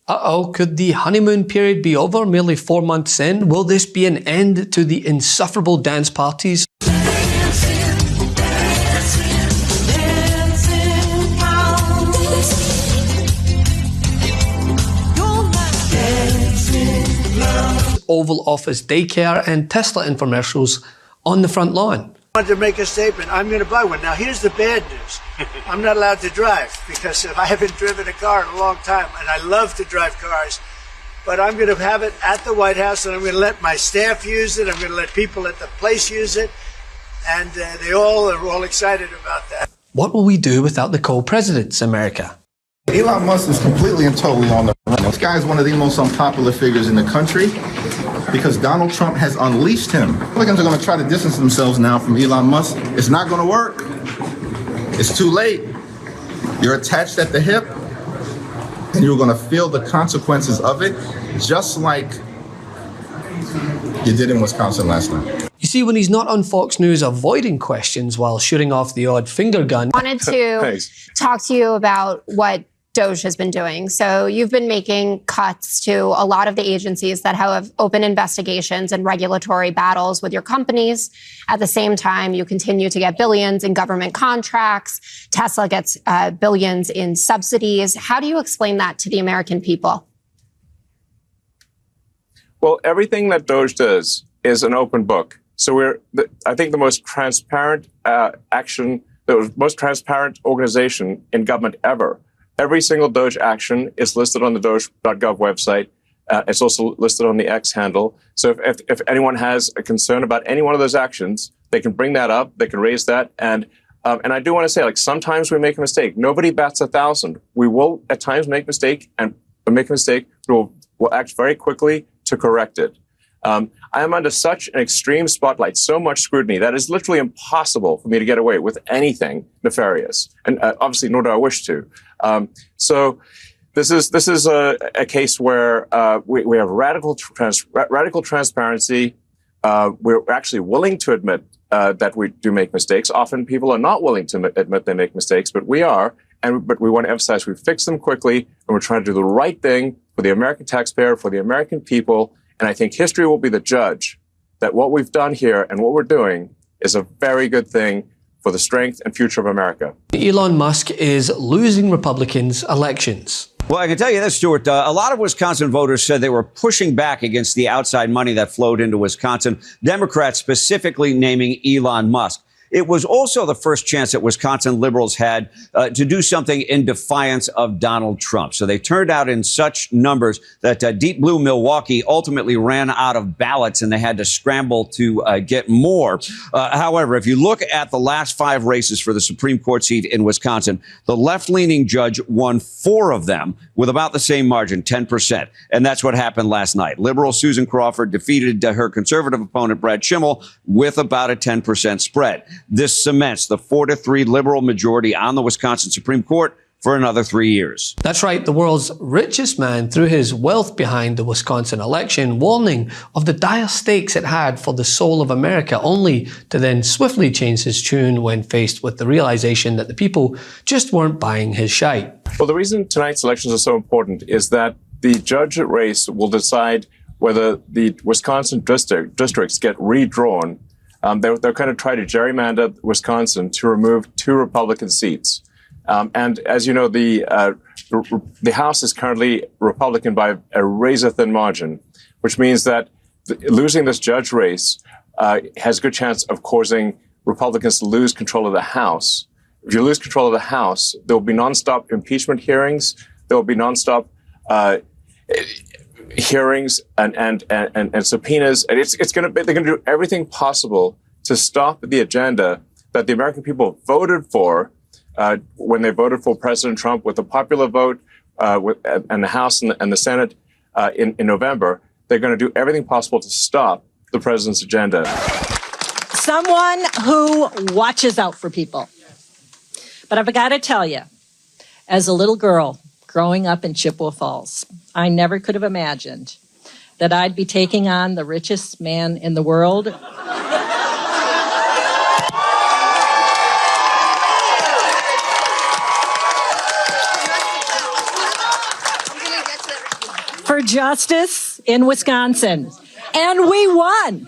Uh-oh, could the honeymoon period be over merely 4 months in? Will this be an end to the insufferable dance parties? Oval Office daycare and Tesla infomercials on the front lawn. I wanted to make a statement. I'm going to buy one. Now, here's the bad news. I'm not allowed to drive because I haven't driven a car in a long time, and I love to drive cars. But I'm going to have it at the White House, and I'm going to let my staff use it. I'm going to let people at the place use it, and they all are all excited about that. What will we do without the co-presidents, America? Elon Musk is completely and totally on the run. This guy is one of the most unpopular figures in the country because Donald Trump has unleashed him. Republicans are going to try to distance themselves now from Elon Musk. It's not going to work. It's too late. You're attached at the hip, and you're going to feel the consequences of it, just like you did in Wisconsin last night. You see, when he's not on Fox News avoiding questions while shooting off the odd finger gun. I wanted to talk to you about what Doge has been doing. So you've been making cuts to a lot of the agencies that have open investigations and regulatory battles with your companies. At the same time, you continue to get billions in government contracts. Tesla gets billions in subsidies. How do you explain that to the American people? Well, everything that Doge does is an open book. So I think the most transparent the most transparent organization in government ever. Every single Doge action is listed on the Doge.gov website. It's also listed on the X handle. So if anyone has a concern about any one of those actions, they can bring that up. They can raise that. And I do want to say, like, sometimes we make a mistake. Nobody bats 1,000. We will at times make a mistake, and we'll act very quickly to correct it. I am under such an extreme spotlight, so much scrutiny, that it's literally impossible for me to get away with anything nefarious. And obviously, nor do I wish to. So this is a case where we have radical transparency. We're actually willing to admit that we do make mistakes. Often people are not willing to admit they make mistakes, but we are. But we want to emphasize we fix them quickly, and we're trying to do the right thing for the American taxpayer, for the American people. And I think history will be the judge that what we've done here and what we're doing is a very good thing for the strength and future of America. Elon Musk is losing Republicans' elections. Well, I can tell you this, Stuart. A lot of Wisconsin voters said they were pushing back against the outside money that flowed into Wisconsin, Democrats specifically naming Elon Musk. It was also the first chance that Wisconsin liberals had to do something in defiance of Donald Trump. So they turned out in such numbers that Deep Blue Milwaukee ultimately ran out of ballots and they had to scramble to get more. However, if you look at the last 5 races for the Supreme Court seat in Wisconsin, the left-leaning judge won 4 of them with about the same margin, 10%. And that's what happened last night. Liberal Susan Crawford defeated her conservative opponent, Brad Schimmel, with about a 10% spread. This cements the 4-3 liberal majority on the Wisconsin Supreme Court for another 3 years. That's right. The world's richest man threw his wealth behind the Wisconsin election, warning of the dire stakes it had for the soul of America, only to then swiftly change his tune when faced with the realization that the people just weren't buying his shite. Well, the reason tonight's elections are so important is that the judge race will decide whether the Wisconsin districts get redrawn. They're going to try to gerrymander Wisconsin to remove 2 Republican seats. And as you know, the House is currently Republican by a razor-thin margin, which means that losing this judge race has a good chance of causing Republicans to lose control of the House. If you lose control of the House, there will be nonstop impeachment hearings. There will be nonstop hearings and subpoenas, and they're going to do everything possible to stop the agenda that the American people voted for when they voted for President Trump with a popular vote and the House and the Senate in November. They're going to do everything possible to stop the president's agenda. Someone who watches out for people. But I've got to tell you, as a little girl growing up in Chippewa Falls, I never could have imagined that I'd be taking on the richest man in the world. for justice in Wisconsin, and we won.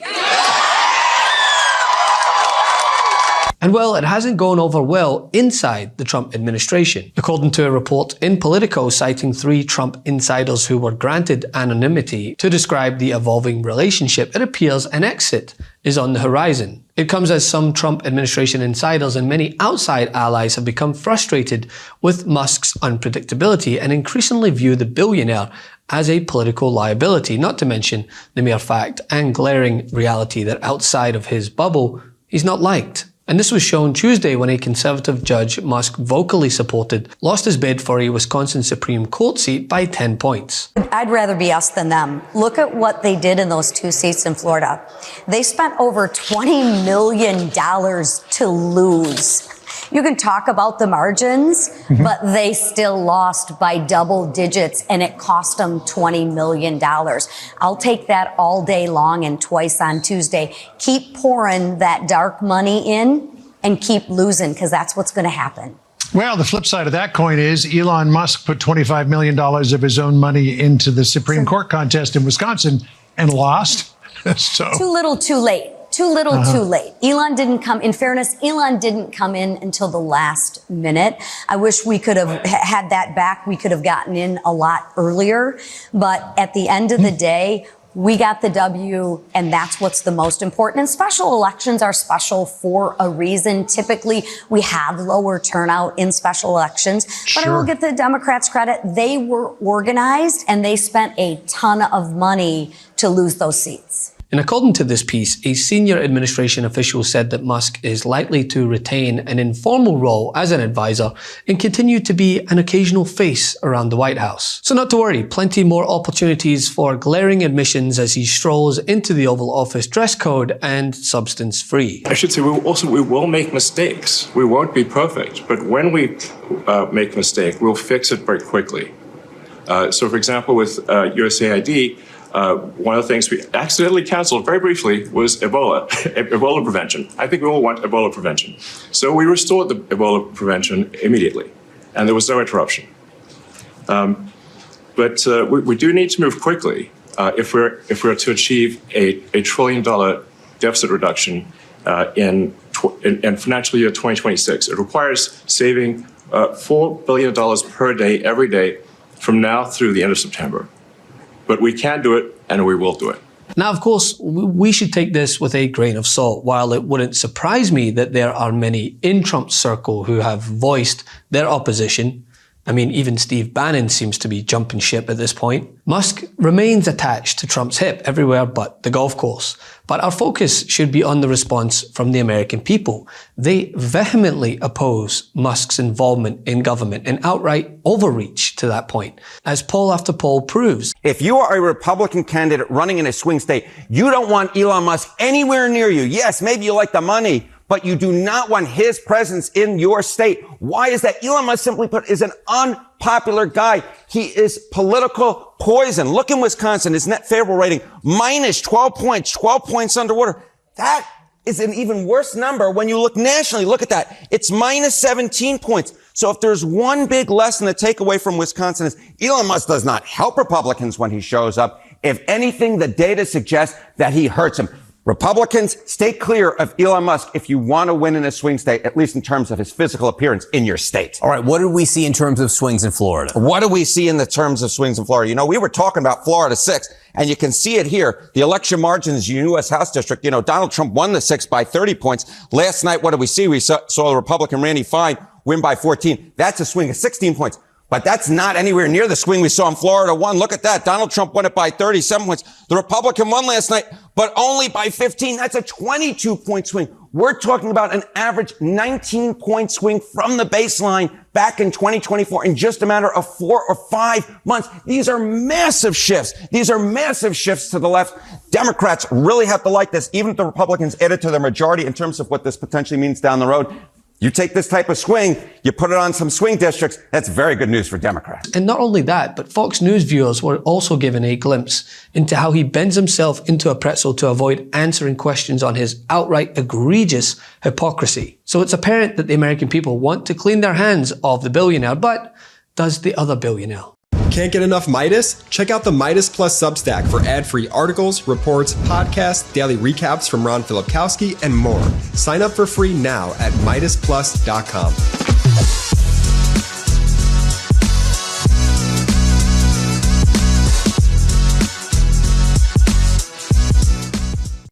And well, it hasn't gone over well inside the Trump administration. According to a report in Politico citing 3 Trump insiders who were granted anonymity to describe the evolving relationship, it appears an exit is on the horizon. It comes as some Trump administration insiders and many outside allies have become frustrated with Musk's unpredictability and increasingly view the billionaire as a political liability, not to mention the mere fact and glaring reality that outside of his bubble, he's not liked. And this was shown Tuesday when a conservative judge Musk vocally supported lost his bid for a Wisconsin Supreme Court seat by 10 points. I'd rather be us than them. Look at what they did in those 2 seats in Florida. They spent over $20 million to lose. You can talk about the margins, but they still lost by double digits and it cost them $20 million. I'll take that all day long and twice on Tuesday. Keep pouring that dark money in and keep losing because that's what's going to happen. Well, the flip side of that coin is Elon Musk put $25 million of his own money into the Supreme Court contest in Wisconsin and lost. So too little, too late. Too little, too late. Elon didn't come, in fairness, Elon didn't come in until the last minute. I wish we could have had that back. We could have gotten in a lot earlier. But at the end of the day, we got the W, and that's what's the most important. And special elections are special for a reason. Typically, we have lower turnout in special elections. But I will give the Democrats credit. They were organized, and they spent a ton of money to lose those seats. And according to this piece, a senior administration official said that Musk is likely to retain an informal role as an advisor and continue to be an occasional face around the White House. So not to worry, plenty more opportunities for glaring admissions as he strolls into the Oval Office dress code and substance free. I should say we will make mistakes. We won't be perfect, but when we make a mistake, we'll fix it very quickly. So for example, with USAID, one of the things we accidentally canceled very briefly was Ebola prevention. I think we all want Ebola prevention. So we restored the Ebola prevention immediately, and there was no interruption. But we do need to move quickly if we're to achieve a $1 trillion deficit reduction in financial year 2026. It requires saving $4 billion per day, every day, from now through the end of September. But we can do it, and we will do it. Now, of course, we should take this with a grain of salt. While it wouldn't surprise me that there are many in Trump's circle who have voiced their opposition, I mean, even Steve Bannon seems to be jumping ship at this point. Musk remains attached to Trump's hip everywhere but the golf course. But our focus should be on the response from the American people. They vehemently oppose Musk's involvement in government and outright overreach to that point, as poll after poll proves. If you are a Republican candidate running in a swing state, you don't want Elon Musk anywhere near you. Yes, maybe you like the money, but you do not want his presence in your state. Why is that? Elon Musk, simply put, is an unpopular guy. He is political poison. Look in Wisconsin, his net favorable rating, minus 12 points, 12 points underwater. That is an even worse number when you look nationally. Look at that. It's minus 17 points. So if there's one big lesson to take away from Wisconsin is Elon Musk does not help Republicans when he shows up. If anything, the data suggests that he hurts them. Republicans, stay clear of Elon Musk if you want to win in a swing state, at least in terms of his physical appearance in your state. All right, what did we see in terms of swings in Florida? What do we see in the terms of swings in Florida? You know, we were talking about Florida 6, and you can see it here. The election margins in the U.S. House District, you know, Donald Trump won the 6 by 30 points. Last night, what did we see? We saw the Republican Randy Fine win by 14. That's a swing of 16 points. But that's not anywhere near the swing we saw in Florida 1. Look at that. Donald Trump won it by 37 points. The Republican won last night, but only by 15. That's a 22-point swing. We're talking about an average 19-point swing from the baseline back in 2024 in just a matter of 4 or 5 months. These are massive shifts. These are massive shifts to the left. Democrats really have to like this, even if the Republicans add it to their majority in terms of what this potentially means down the road. You take this type of swing, you put it on some swing districts, that's very good news for Democrats. And not only that, but Fox News viewers were also given a glimpse into how he bends himself into a pretzel to avoid answering questions on his outright egregious hypocrisy. So it's apparent that the American people want to clean their hands of the billionaire, but does the other billionaire? Can't get enough Meidas? Check out the Meidas Plus Substack for ad-free articles, reports, podcasts, daily recaps from Ron Filipkowski, and more. Sign up for free now at MeidasPlus.com.